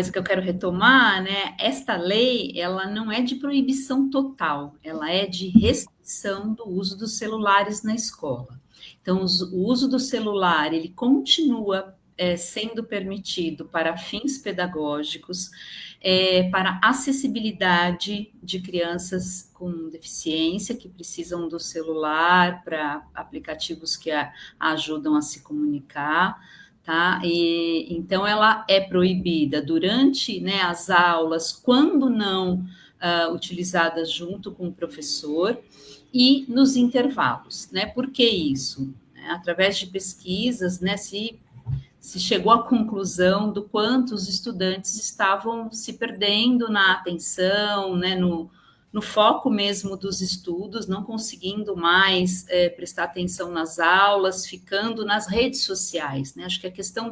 coisa que eu quero retomar, né? Esta lei, ela não é de proibição total, ela é de restrição do uso dos celulares na escola. Então, o uso do celular, ele continua sendo permitido para fins pedagógicos, para acessibilidade de crianças com deficiência que precisam do celular para aplicativos que ajudam a se comunicar. Tá? E, então, ela é proibida durante, né, as aulas, quando não utilizada junto com o professor, e nos intervalos. Né? Por que isso? Através de pesquisas, né, se chegou à conclusão do quanto os estudantes estavam se perdendo na atenção, né, no foco mesmo dos estudos, não conseguindo mais prestar atenção nas aulas, ficando nas redes sociais. Né? Acho que a questão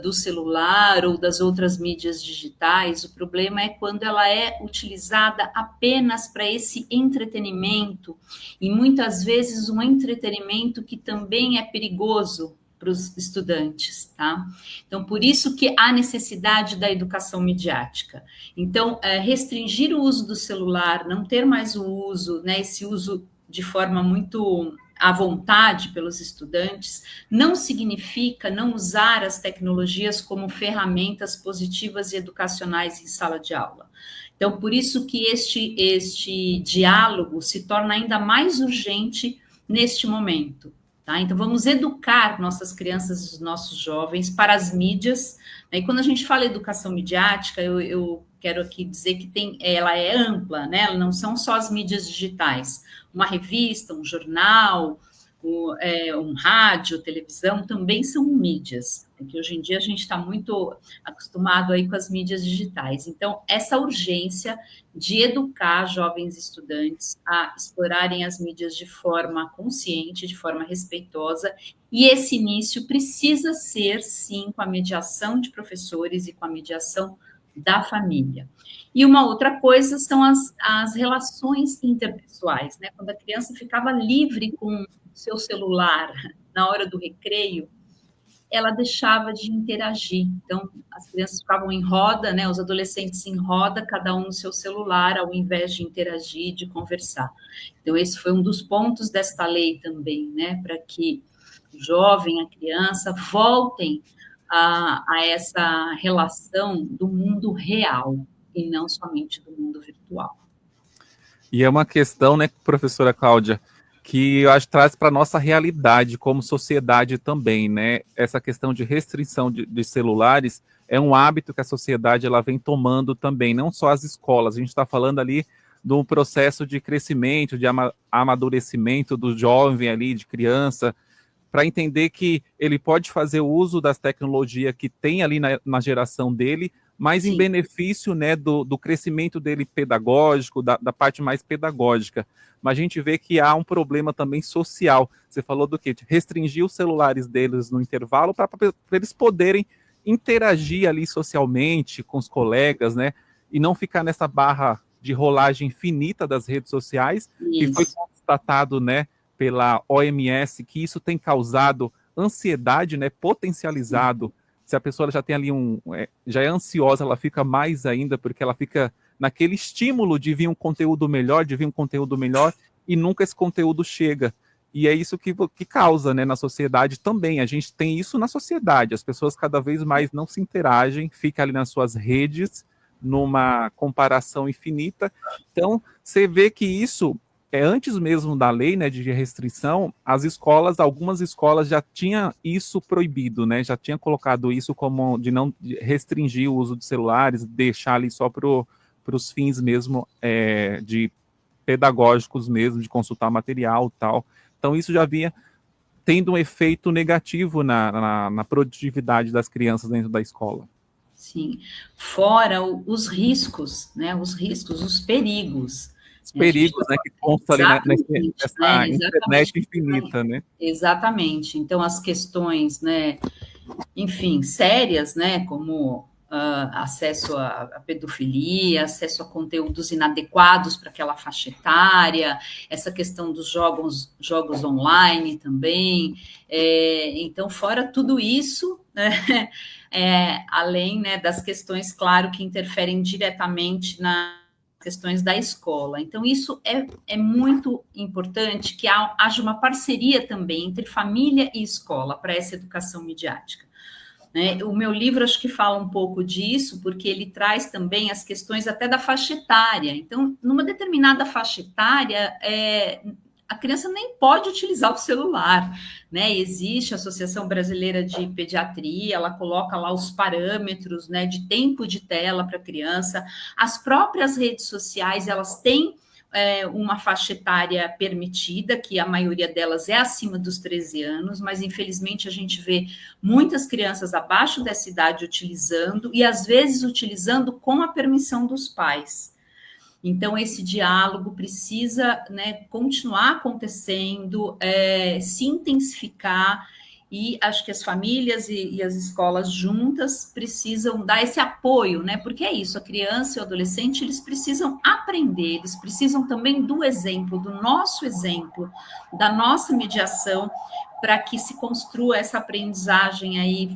do celular ou das outras mídias digitais, o problema é quando ela é utilizada apenas para esse entretenimento, e muitas vezes um entretenimento que também é perigoso para os estudantes, tá? Então, por isso que há necessidade da educação midiática. Então, restringir o uso do celular, não ter mais o uso, né, esse uso de forma muito à vontade pelos estudantes, não significa não usar as tecnologias como ferramentas positivas e educacionais em sala de aula. Então, por isso que este diálogo se torna ainda mais urgente neste momento. Tá? Então, vamos educar nossas crianças e nossos jovens para as mídias. Né? E quando a gente fala educação midiática, eu quero aqui dizer que ela é ampla, né? Não são só as mídias digitais. Uma revista, um jornal, um rádio, televisão, também são mídias. Que hoje em dia a gente está muito acostumado aí com as mídias digitais. Então, essa urgência de educar jovens estudantes a explorarem as mídias de forma consciente, de forma respeitosa, e esse início precisa ser, sim, com a mediação de professores e com a mediação da família. E uma outra coisa são as relações interpessoais, né? Quando a criança ficava livre com o seu celular na hora do recreio, ela deixava de interagir. Então, as crianças ficavam em roda, né? Os adolescentes em roda, cada um no seu celular, ao invés de interagir, de conversar. Então, esse foi um dos pontos desta lei também, né? Para que o jovem, a criança, voltem a essa relação do mundo real e não somente do mundo virtual. E é uma questão, né, professora Cláudia, que eu acho que traz para a nossa realidade como sociedade também, né? Essa questão de restrição de celulares é um hábito que a sociedade ela vem tomando também, não só as escolas. A gente está falando ali do processo de crescimento, de amadurecimento do jovem ali, de criança, para entender que ele pode fazer uso das tecnologias que tem ali na geração dele, mas Sim. Em benefício, né, do crescimento dele pedagógico, da parte mais pedagógica. Mas a gente vê que há um problema também social. Você falou do quê? Restringir os celulares deles no intervalo para eles poderem interagir ali socialmente com os colegas, né, e não ficar nessa barra de rolagem infinita das redes sociais, Isso. que foi constatado, né, pela OMS, que isso tem causado ansiedade, né, potencializado. Se a pessoa já tem ali já é ansiosa, ela fica mais ainda, porque ela fica naquele estímulo de vir um conteúdo melhor, e nunca esse conteúdo chega. E é isso que causa, né, na sociedade também. A gente tem isso na sociedade, as pessoas cada vez mais não se interagem, ficam ali nas suas redes, numa comparação infinita. Então, você vê que isso antes mesmo da lei, né, de restrição, algumas escolas já tinham isso proibido, né, já tinha colocado isso como de não restringir o uso de celulares, deixar ali só para os fins mesmo de pedagógicos mesmo, de consultar material e tal. Então isso já vinha tendo um efeito negativo na produtividade das crianças dentro da escola. Sim, fora os riscos, né, os perigos. Os perigos, né, que constam ali nessa internet infinita, né? Exatamente. Então, as questões, né, enfim, sérias, né, como acesso à pedofilia, acesso a conteúdos inadequados para aquela faixa etária, essa questão dos jogos online também. Então, fora tudo isso, além, né, das questões, claro, que interferem diretamente nas questões da escola. Então, isso é muito importante que haja uma parceria também entre família e escola para essa educação midiática. Né? O meu livro acho que fala um pouco disso, porque ele traz também as questões até da faixa etária. Então, numa determinada faixa etária, a criança nem pode utilizar o celular, né? Existe a Associação Brasileira de Pediatria, ela coloca lá os parâmetros, né, de tempo de tela para a criança. As próprias redes sociais, elas têm uma faixa etária permitida, que a maioria delas é acima dos 13 anos, mas infelizmente a gente vê muitas crianças abaixo dessa idade utilizando, e às vezes utilizando com a permissão dos pais. Então, esse diálogo precisa, né, continuar acontecendo, se intensificar, e acho que as famílias e as escolas juntas precisam dar esse apoio, né? Porque é isso, a criança e o adolescente, eles precisam aprender, eles precisam também do exemplo, do nosso exemplo, da nossa mediação, para que se construa essa aprendizagem aí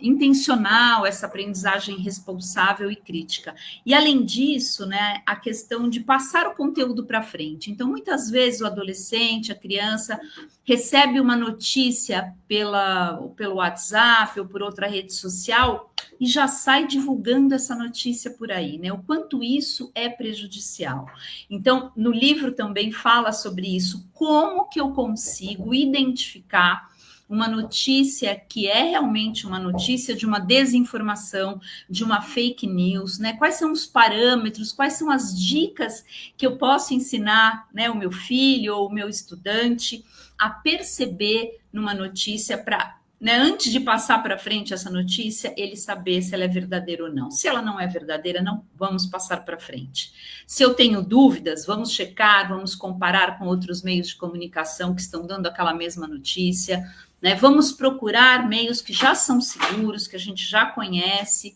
intencional, essa aprendizagem responsável e crítica. E, além disso, né, a questão de passar o conteúdo para frente. Então, muitas vezes, o adolescente, a criança, recebe uma notícia pelo WhatsApp ou por outra rede social e já sai divulgando essa notícia por aí, né? O quanto isso é prejudicial. Então, no livro também fala sobre isso, como que eu consigo identificar uma notícia que é realmente uma notícia de uma desinformação, de uma fake news, né? Quais são os parâmetros, quais são as dicas que eu posso ensinar, né, o meu filho ou o meu estudante a perceber numa notícia para, né, antes de passar para frente essa notícia, ele saber se ela é verdadeira ou não. Se ela não é verdadeira, não vamos passar para frente. Se eu tenho dúvidas, vamos checar, vamos comparar com outros meios de comunicação que estão dando aquela mesma notícia. Né? Vamos procurar meios que já são seguros, que a gente já conhece.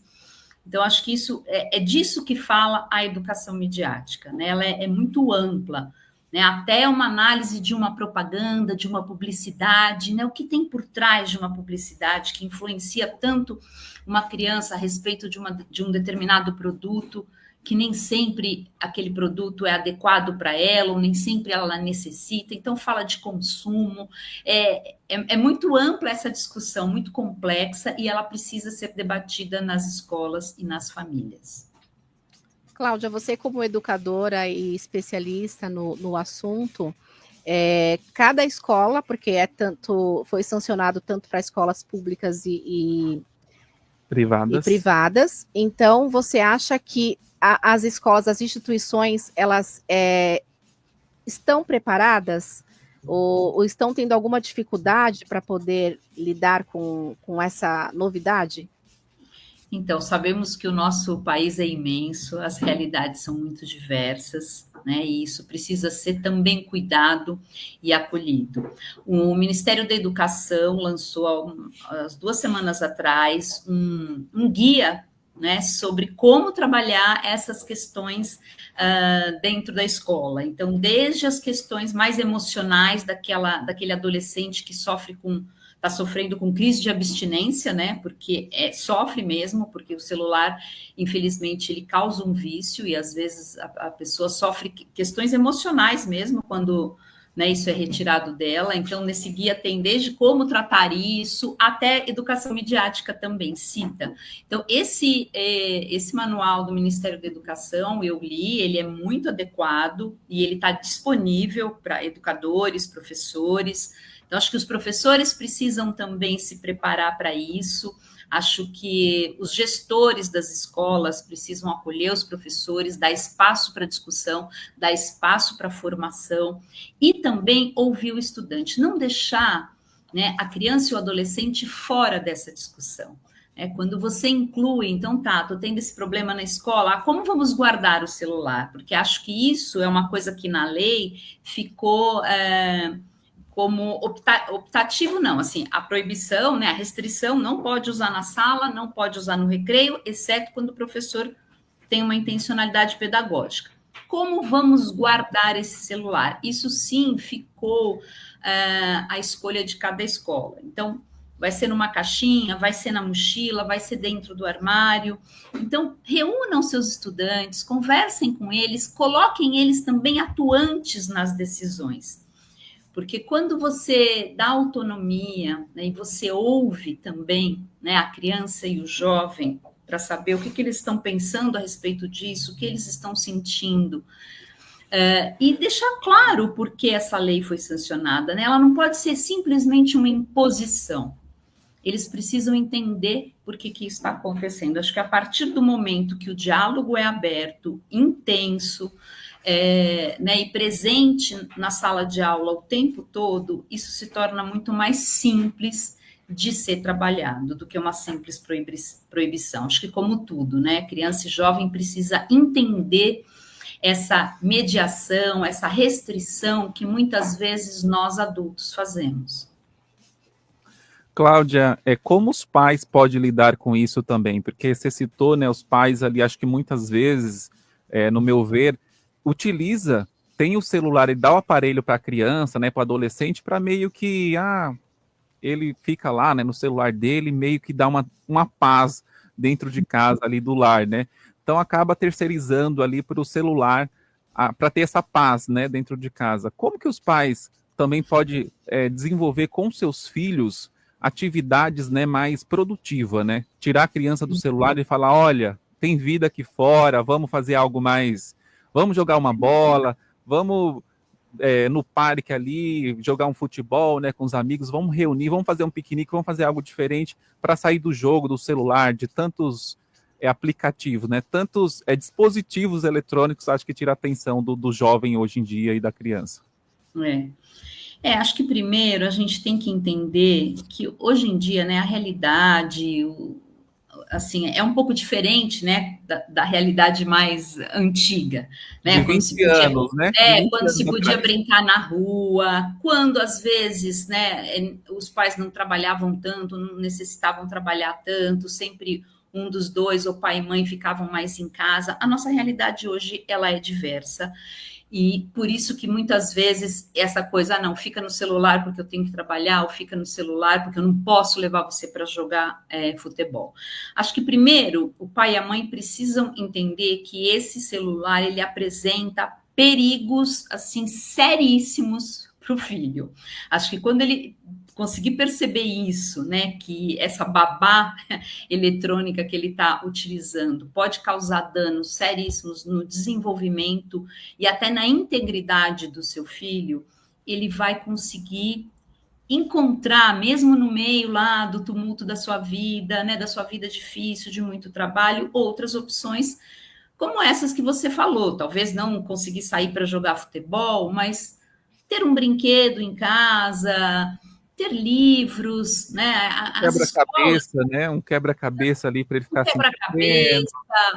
Então, acho que isso é disso que fala a educação midiática, né? Ela é muito ampla, né? Até uma análise de uma propaganda, de uma publicidade, né? O que tem por trás de uma publicidade que influencia tanto uma criança a respeito de um determinado produto, que nem sempre aquele produto é adequado para ela, ou nem sempre ela necessita. Então, fala de consumo. É muito ampla essa discussão, muito complexa, e ela precisa ser debatida nas escolas e nas famílias. Cláudia, você como educadora e especialista no assunto, cada escola, porque foi sancionado tanto para escolas públicas e privadas, então você acha que as escolas, as instituições, elas estão preparadas ou estão tendo alguma dificuldade para poder lidar com essa novidade? Então, sabemos que o nosso país é imenso, as realidades são muito diversas, né? E isso precisa ser também cuidado e acolhido. O Ministério da Educação lançou, há 2 semanas atrás, um guia, né, sobre como trabalhar essas questões dentro da escola. Então, desde as questões mais emocionais daquele adolescente que está sofrendo com crise de abstinência, né? Porque sofre mesmo, porque o celular, infelizmente, ele causa um vício e às vezes a pessoa sofre questões emocionais mesmo quando, né, isso é retirado dela. Então, nesse guia tem desde como tratar isso, até educação midiática também cita. Então, esse manual do Ministério da Educação, eu li, ele é muito adequado e ele está disponível para educadores, professores. Então, acho que os professores precisam também se preparar para isso. Acho que os gestores das escolas precisam acolher os professores, dar espaço para discussão, dar espaço para formação e também ouvir o estudante, não deixar, né, a criança e o adolescente fora dessa discussão. Quando você inclui, então estou tendo esse problema na escola, como vamos guardar o celular? Porque acho que isso é uma coisa que na lei ficou como optativo, não, assim, a proibição, né, a restrição, não pode usar na sala, não pode usar no recreio, exceto quando o professor tem uma intencionalidade pedagógica. Como vamos guardar esse celular? Isso sim ficou a escolha de cada escola. Então, vai ser numa caixinha, vai ser na mochila, vai ser dentro do armário. Então, reúnam seus estudantes, conversem com eles, coloquem eles também atuantes nas decisões. Porque quando você dá autonomia, né, e você ouve também, né, a criança e o jovem, para saber o que eles estão pensando a respeito disso, o que eles estão sentindo, e deixar claro por que essa lei foi sancionada, né? Ela não pode ser simplesmente uma imposição. Eles precisam entender por que isso está acontecendo. Acho que a partir do momento que o diálogo é aberto, intenso, né, e presente na sala de aula o tempo todo, isso se torna muito mais simples de ser trabalhado do que uma simples proibição. Acho que como tudo, né, criança e jovem precisa entender essa mediação, essa restrição que muitas vezes nós adultos fazemos. Cláudia, como os pais podem lidar com isso também? Porque você citou, né, os pais ali, acho que muitas vezes, no meu ver, tem o celular e dá o aparelho para a criança, né, para o adolescente, para meio que, ele fica lá, né, no celular dele, meio que dá uma paz dentro de casa, ali do lar, né? Então acaba terceirizando ali para o celular, para ter essa paz, né, dentro de casa. Como que os pais também podem desenvolver com seus filhos atividades, né, mais produtivas, né? Tirar a criança do celular e falar, olha, tem vida aqui fora, vamos fazer algo mais, vamos jogar uma bola, vamos no parque ali, jogar um futebol, né, com os amigos, vamos reunir, vamos fazer um piquenique, vamos fazer algo diferente para sair do jogo, do celular, de tantos aplicativos, né, tantos dispositivos eletrônicos, acho que tira a atenção do jovem hoje em dia e da criança. Acho que primeiro a gente tem que entender que hoje em dia, né, a realidade, assim, é um pouco diferente, né, da realidade mais antiga, né? De 20 anos, né? Quando se podia brincar na rua, quando às vezes, né, os pais não trabalhavam tanto, não necessitavam trabalhar tanto, sempre um dos dois, ou pai e mãe, ficavam mais em casa. A nossa realidade hoje, ela é diversa. E por isso que muitas vezes essa coisa, não, fica no celular porque eu tenho que trabalhar, ou fica no celular porque eu não posso levar você para jogar futebol. Acho que primeiro o pai e a mãe precisam entender que esse celular, ele apresenta perigos, assim, seríssimos para o filho. Acho que quando ele conseguir perceber isso, né, que essa babá eletrônica que ele está utilizando pode causar danos seríssimos no desenvolvimento e até na integridade do seu filho, ele vai conseguir encontrar, mesmo no meio lá do tumulto da sua vida, né, da sua vida difícil, de muito trabalho, outras opções como essas que você falou. Talvez não conseguir sair para jogar futebol, mas ter um brinquedo em casa, ter livros, né? Quebra-cabeça, né? Um quebra-cabeça ali para ele ficar assim. Quebra-cabeça,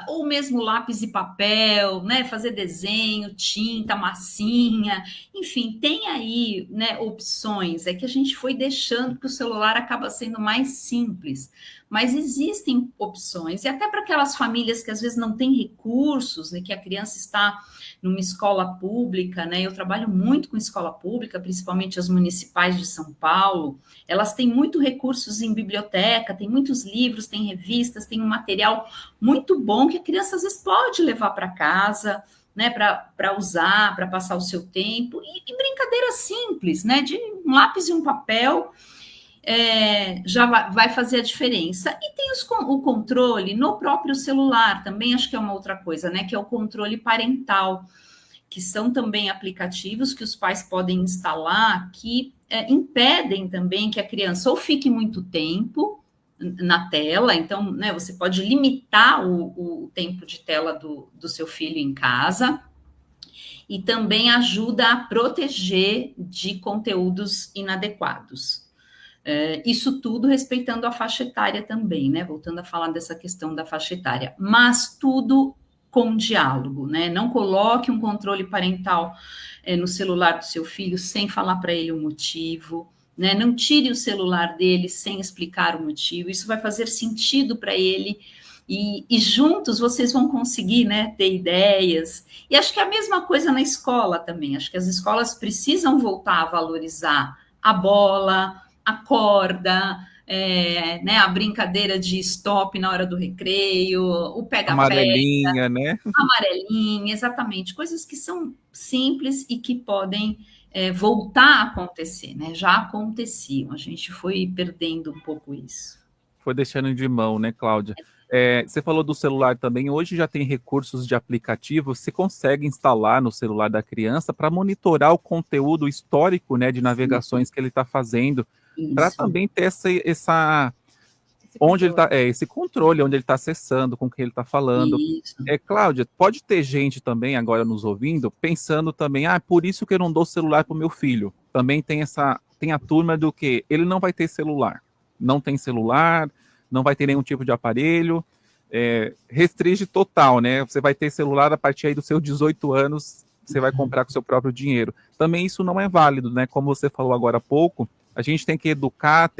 ou mesmo lápis e papel, né? Fazer desenho, tinta, massinha, enfim, tem aí, né, opções. É que a gente foi deixando que o celular acaba sendo mais simples, mas existem opções, e até para aquelas famílias que às vezes não têm recursos, né, que a criança está numa escola pública, né? Eu trabalho muito com escola pública, principalmente as municipais de São Paulo. Elas têm muito recursos em biblioteca, tem muitos livros, tem revistas, tem um material muito bom que a criança às vezes pode levar para casa, né, para usar, para passar o seu tempo, e brincadeiras simples, né, de um lápis e um papel, já vai fazer a diferença. E tem o controle no próprio celular, também acho que é uma outra coisa, né, que é o controle parental, que são também aplicativos que os pais podem instalar, que impedem também que a criança ou fique muito tempo na tela, então, né, você pode limitar o tempo de tela do seu filho em casa, e também ajuda a proteger de conteúdos inadequados. Isso tudo respeitando a faixa etária também, né? Voltando a falar dessa questão da faixa etária, mas tudo com diálogo, né? Não coloque um controle parental no celular do seu filho sem falar para ele o motivo, né? Não tire o celular dele sem explicar o motivo. Isso vai fazer sentido para ele, e juntos vocês vão conseguir, né, ter ideias. E acho que é a mesma coisa na escola também. Acho que as escolas precisam voltar a valorizar a bola, a corda, né, a brincadeira de stop na hora do recreio, o pega-pega, Amarelinha, né? amarelinha, exatamente, coisas que são simples e que podem voltar a acontecer, né? Já aconteciam, a gente foi perdendo um pouco isso. Foi deixando de mão, né, Cláudia? Você falou do celular também. Hoje já tem recursos de aplicativo. Você consegue instalar no celular da criança para monitorar o conteúdo histórico, né, de navegações que ele está fazendo, para Isso, também ter onde ele tá, esse controle, onde ele está acessando, com quem ele está falando. isso. Cláudia, pode ter gente também agora nos ouvindo, pensando também, por isso que eu não dou celular para o meu filho. Também tem a turma do que ele não vai ter celular. Não tem celular, não vai ter nenhum tipo de aparelho, restringe total, né? Você vai ter celular a partir aí dos seus 18 anos, você vai comprar com o seu próprio dinheiro. Também isso não é válido, né? Como você falou agora há pouco, a gente tem que educar,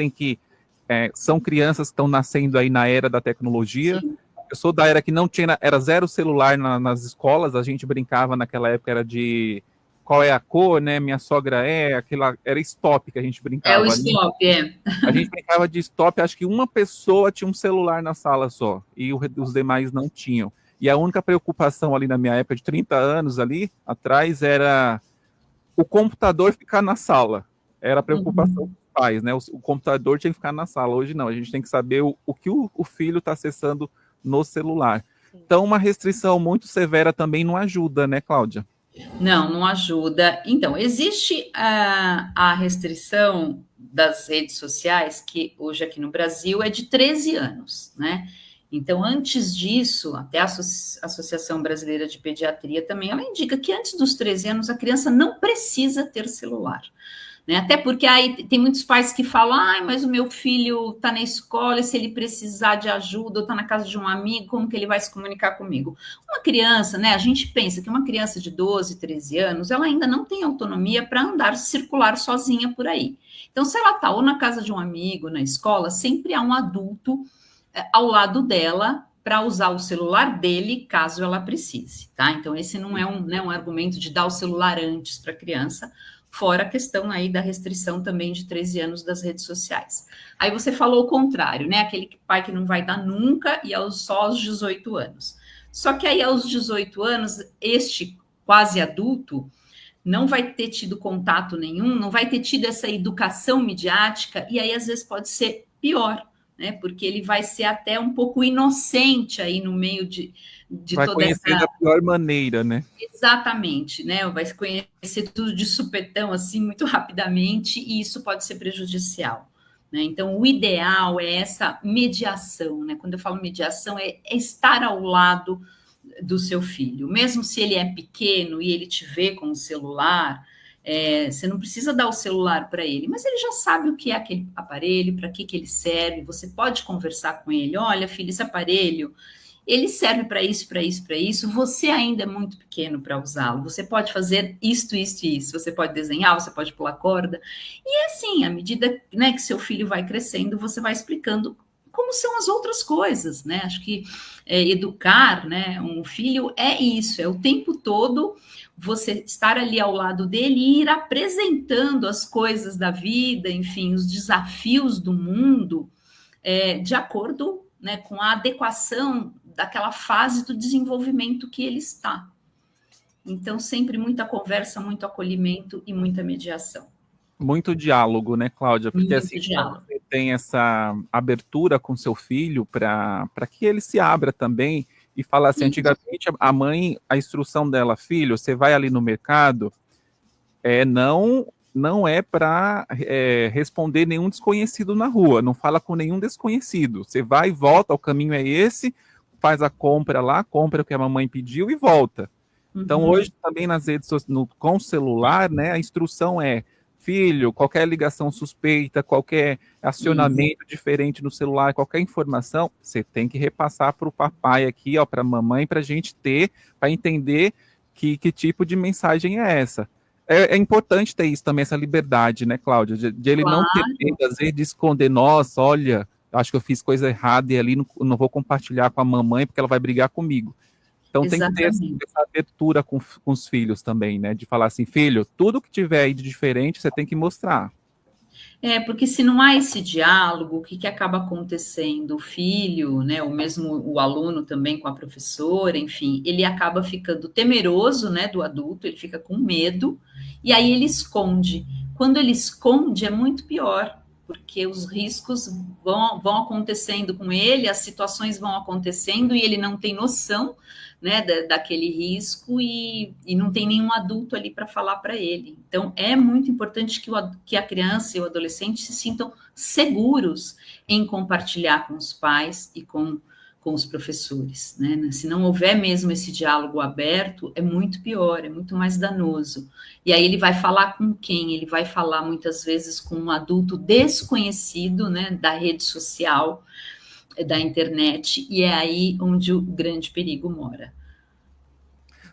são crianças que estão nascendo aí na era da tecnologia. Sim. Eu sou da era que não tinha, era zero celular nas escolas, a gente brincava naquela época, era de qual é a cor, né? Minha sogra era stop que a gente brincava. O stop, A gente brincava de stop, acho que uma pessoa tinha um celular na sala só, e os demais não tinham. E a única preocupação ali na minha época, de 30 anos ali atrás, era o computador ficar na sala. Era a preocupação dos pais, né? O computador tinha que ficar na sala. Hoje não, a gente tem que saber o que o filho está acessando no celular. Então, uma restrição muito severa também não ajuda, né, Cláudia? Não ajuda. Então, existe a restrição das redes sociais, que hoje aqui no Brasil é de 13 anos, né? Então, antes disso, até a Associação Brasileira de Pediatria também, ela indica que antes dos 13 anos a criança não precisa ter celular. Né? Até porque aí tem muitos pais que falam, mas o meu filho está na escola e se ele precisar de ajuda ou está na casa de um amigo, como que ele vai se comunicar comigo? Uma criança, né? A gente pensa que uma criança de 12, 13 anos, ela ainda não tem autonomia para andar, circular sozinha por aí. Então, se ela está ou na casa de um amigo, na escola, sempre há um adulto ao lado dela para usar o celular dele, caso ela precise, tá? Então, esse não é um argumento de dar o celular antes para a criança, fora a questão aí da restrição também de 13 anos das redes sociais. Aí você falou o contrário, né? Aquele pai que não vai dar nunca e só aos 18 anos. Só que aí aos 18 anos, este quase adulto não vai ter tido contato nenhum, não vai ter tido essa educação midiática, e aí às vezes pode ser pior, né? Porque ele vai ser até um pouco inocente aí no meio de vai toda essa... da pior maneira, né? Exatamente, né? Vai conhecer tudo de supetão, assim, muito rapidamente, e isso pode ser prejudicial. Né? Então, o ideal é essa mediação, né? Quando eu falo mediação, é estar ao lado do seu filho. Mesmo se ele é pequeno e ele te vê com o celular, você não precisa dar o celular para ele, mas ele já sabe o que é aquele aparelho, para que ele serve, você pode conversar com ele, olha, filho, esse aparelho, ele serve para isso, para isso, para isso, você ainda é muito pequeno para usá-lo, você pode fazer isto, isto e isso, você pode desenhar, você pode pular corda, e assim, à medida, né, que seu filho vai crescendo, você vai explicando como são as outras coisas, né, acho que educar, né, um filho é isso, é o tempo todo você estar ali ao lado dele e ir apresentando as coisas da vida, enfim, os desafios do mundo, de acordo, né, com a adequação daquela fase do desenvolvimento que ele está. Então, sempre muita conversa, muito acolhimento e muita mediação. Muito diálogo, né, Cláudia? Porque muito assim, diálogo. Você tem essa abertura com seu filho para que ele se abra também e falar assim, antigamente a mãe, a instrução dela, filho, você vai ali no mercado, não é para responder nenhum desconhecido na rua, não fala com nenhum desconhecido, você vai e volta, o caminho é esse, faz a compra lá, compra o que a mamãe pediu e volta. Então hoje também nas redes sociais, com o celular, né, a instrução é, filho, qualquer ligação suspeita, qualquer acionamento diferente no celular, qualquer informação, você tem que repassar para o papai aqui, para a mamãe, para a gente ter, para entender que tipo de mensagem é essa. É importante ter isso também, essa liberdade, né, Cláudia? De ele não ter medo, às vezes, de esconder, nossa, olha, acho que eu fiz coisa errada e ali não vou compartilhar com a mamãe porque ela vai brigar comigo. Então Exatamente. Tem que ter essa abertura com os filhos também, né? De falar assim, filho, tudo que tiver aí de diferente, você tem que mostrar. Porque se não há esse diálogo, o que acaba acontecendo? O filho, né, ou mesmo o aluno também com a professora, enfim, ele acaba ficando temeroso, né, do adulto, ele fica com medo, e aí ele esconde. Quando ele esconde, é muito pior, porque os riscos vão acontecendo com ele, as situações vão acontecendo e ele não tem noção, né, daquele risco e não tem nenhum adulto ali para falar para ele. Então, é muito importante que a criança e o adolescente se sintam seguros em compartilhar com os pais e com os professores, né? Se não houver mesmo esse diálogo aberto, é muito pior, é muito mais danoso. E aí ele vai falar com quem? Ele vai falar muitas vezes com um adulto desconhecido, né, da rede social, da internet, e é aí onde o grande perigo mora.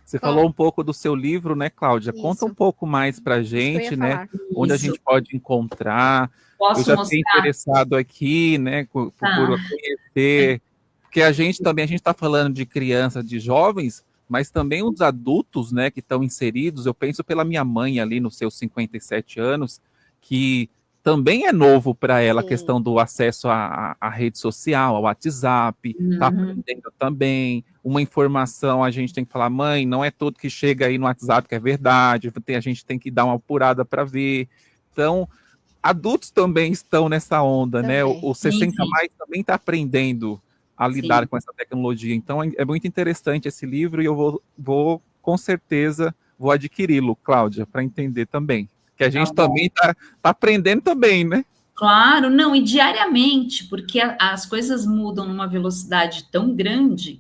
Você falou um pouco do seu livro, né, Cláudia? Isso. Conta um pouco mais para a gente, né? Onde a gente pode encontrar. Posso Eu já mostrar? fiquei interessado aqui, né, por conhecer, porque a gente está falando de criança, de jovens, mas também os adultos, né, que estão inseridos. Eu penso pela minha mãe ali nos seus 57 anos, que também é novo para ela a questão do acesso à rede social, ao WhatsApp, está aprendendo também. Uma informação, a gente tem que falar, mãe, não é tudo que chega aí no WhatsApp que é verdade, a gente tem que dar uma apurada para ver. Então, adultos também estão nessa onda, também, né? O 60 mais também está aprendendo a lidar com essa tecnologia. Então, é muito interessante esse livro e eu vou com certeza, vou adquiri-lo, Cláudia, para entender também. Que a gente também está aprendendo também, né? Claro, não, e diariamente, porque as coisas mudam numa velocidade tão grande,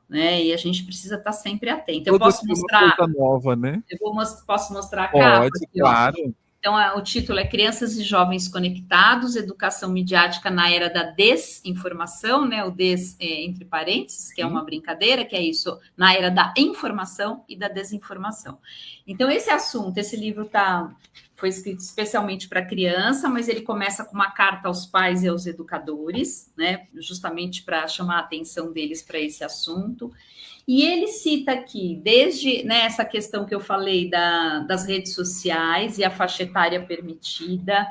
né? E a gente precisa estar sempre atento. Eu posso mostrar. Uma coisa nova, né? Posso mostrar a capa? Pode, claro. Então, o título é Crianças e Jovens Conectados, Educação Midiática na Era da Desinformação, né? O des entre parênteses, que é uma brincadeira, que é isso, na era da informação e da desinformação. Então, esse livro foi escrito especialmente para criança, mas ele começa com uma carta aos pais e aos educadores, né? Justamente para chamar a atenção deles para esse assunto. E ele cita aqui, desde, né, essa questão que eu falei das redes sociais e a faixa etária permitida,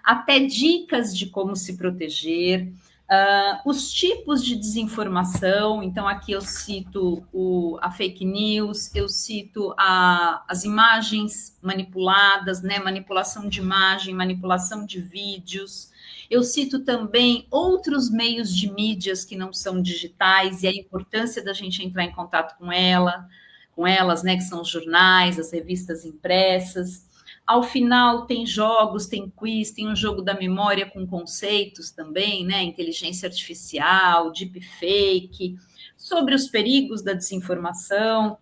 até dicas de como se proteger, os tipos de desinformação. Então, aqui eu cito a fake news, eu cito as imagens manipuladas, né, manipulação de imagem, manipulação de vídeos. Eu cito também outros meios de mídias que não são digitais e a importância da gente entrar em contato com elas, né, que são os jornais, as revistas impressas. Ao final tem jogos, tem quiz, tem um jogo da memória com conceitos também, né, inteligência artificial, deepfake, sobre os perigos da desinformação.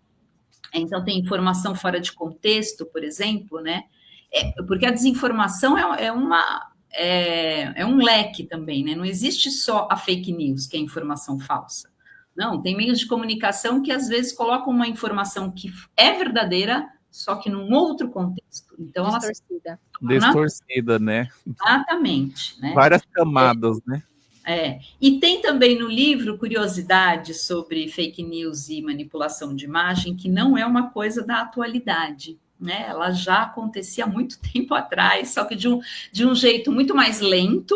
Então tem informação fora de contexto, por exemplo, né, porque a desinformação é um leque também, né? Não existe só a fake news, que é informação falsa. Não, tem meios de comunicação que às vezes colocam uma informação que é verdadeira, só que num outro contexto. Então, distorcida, né? Exatamente. Né? Várias camadas, né? E tem também no livro curiosidades sobre fake news e manipulação de imagem, que não é uma coisa da atualidade. Né? Ela já acontecia há muito tempo atrás, só que de um jeito muito mais lento,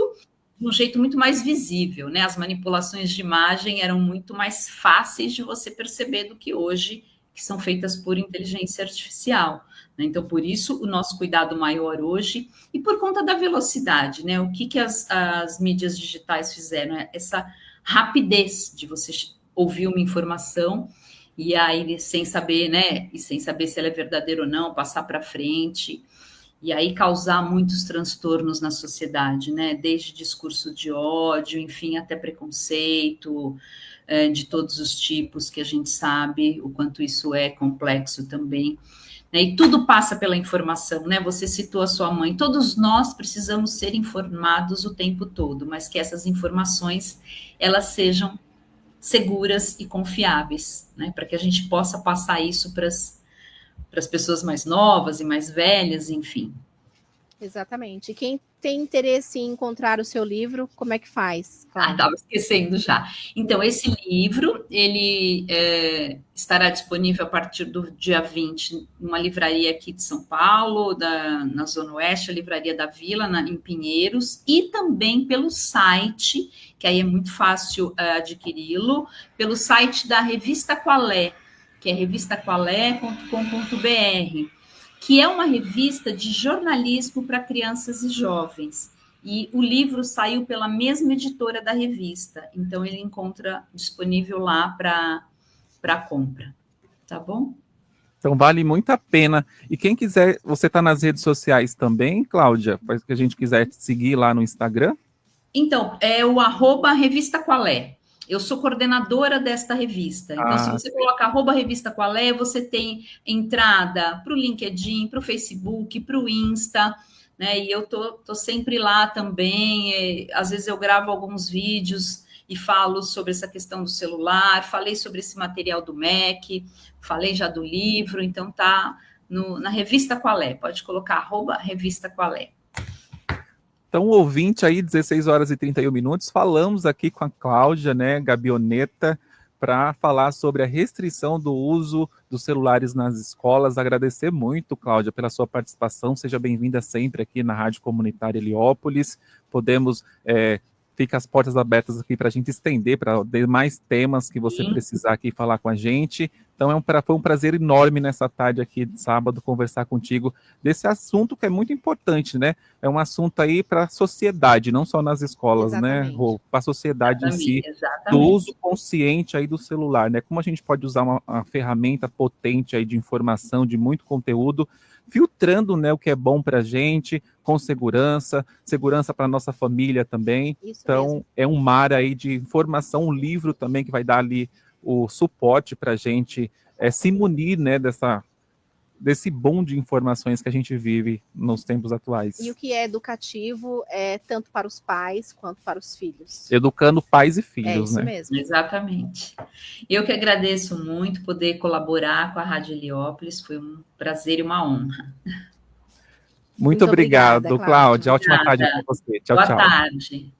de um jeito muito mais visível. Né? As manipulações de imagem eram muito mais fáceis de você perceber do que hoje, que são feitas por inteligência artificial. Né? Então, por isso, o nosso cuidado maior hoje, e por conta da velocidade, né? O que as mídias digitais fizeram? Essa rapidez de você ouvir uma informação e aí, sem saber, né? E sem saber se ela é verdadeira ou não, passar para frente, e aí causar muitos transtornos na sociedade, né? Desde discurso de ódio, enfim, até preconceito, de todos os tipos, que a gente sabe o quanto isso é complexo também. Né? E tudo passa pela informação, né? Você citou a sua mãe, todos nós precisamos ser informados o tempo todo, mas que essas informações, elas sejam seguras e confiáveis, né? Para que a gente possa passar isso para as pessoas mais novas e mais velhas, enfim. Exatamente. E quem tem interesse em encontrar o seu livro, como é que faz, Cláudia? Estava esquecendo já. Então, esse livro, ele estará disponível a partir do dia 20 numa livraria aqui de São Paulo, na Zona Oeste, a Livraria da Vila, em Pinheiros, e também pelo site, que aí é muito fácil adquiri-lo, pelo site da Revista Qualé, que é revistaqualé.com.br, que é uma revista de jornalismo para crianças e jovens. E o livro saiu pela mesma editora da revista, então ele encontra disponível lá para compra, tá bom? Então vale muito a pena. E quem quiser, você está nas redes sociais também, Cláudia? Para que a gente quiser te seguir lá no Instagram? Então, é o @Revista Qualé. Eu sou coordenadora desta revista. Então, se você coloca @Revista Qualé, você tem entrada para o LinkedIn, para o Facebook, para o Insta, né? E eu tô sempre lá também. Às vezes eu gravo alguns vídeos e falo sobre essa questão do celular, falei sobre esse material do MEC, falei já do livro, então tá na Revista Qualé. Pode colocar @Revista Qualé. Então, ouvinte aí, 16 horas e 31 minutos, falamos aqui com a Cláudia, né, Gabioneta, para falar sobre a restrição do uso dos celulares nas escolas. Agradecer muito, Cláudia, pela sua participação. Seja bem-vinda sempre aqui na Rádio Comunitária Heliópolis. Podemos, fica as portas abertas aqui para a gente estender para demais temas que você precisar aqui falar com a gente. Então, foi um prazer enorme nessa tarde aqui de sábado conversar contigo desse assunto que é muito importante, né? É um assunto aí para a sociedade, não só nas escolas, né, Rô? Para a sociedade em si, do uso consciente aí do celular, né? Como a gente pode usar uma ferramenta potente aí de informação, de muito conteúdo, filtrando, né, o que é bom para a gente, com segurança para nossa família também. Isso então, mesmo. É um mar aí de informação, um livro também que vai dar ali o suporte para a gente se munir, né, desse boom de informações que a gente vive nos tempos atuais. E o que é educativo é tanto para os pais quanto para os filhos. Educando pais e filhos, isso né? Mesmo. Exatamente. Eu que agradeço muito poder colaborar com a Rádio Heliópolis, foi um prazer e uma honra. Muito obrigado, Cláudia. Ótima tarde para você. Tchau, Boa tchau. tarde.